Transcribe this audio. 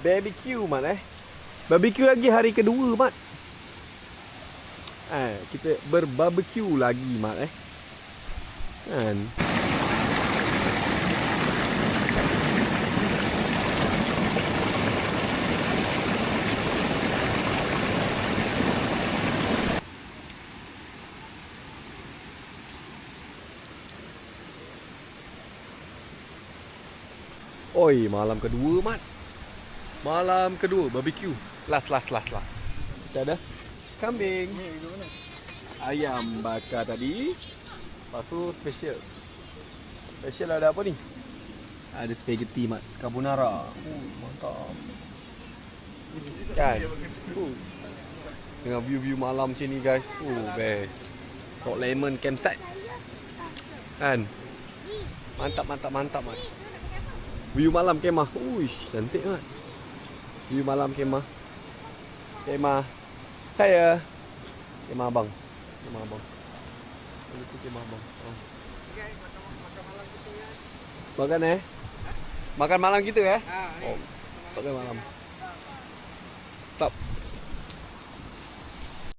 BBQ Mat BBQ lagi hari kedua Mat. Kita berbarbecue lagi Mat kan. Oi, malam kedua Mat. Malam kedua barbecue. Last. Kita ada kambing, ayam bakar tadi. Lepas tu special ada apa ni? Ada spaghetti Mat, carbonara. Mantap. Kan? Dengan view malam macam ni guys. Best. Rock Lemon campsite. Kan? Mantap Mat. View malam kemah. Cantik Mat. View malam kemah. Saya. Kemah abang. Itu kemah abang. Makan Makan malam kita makan malam. Stop.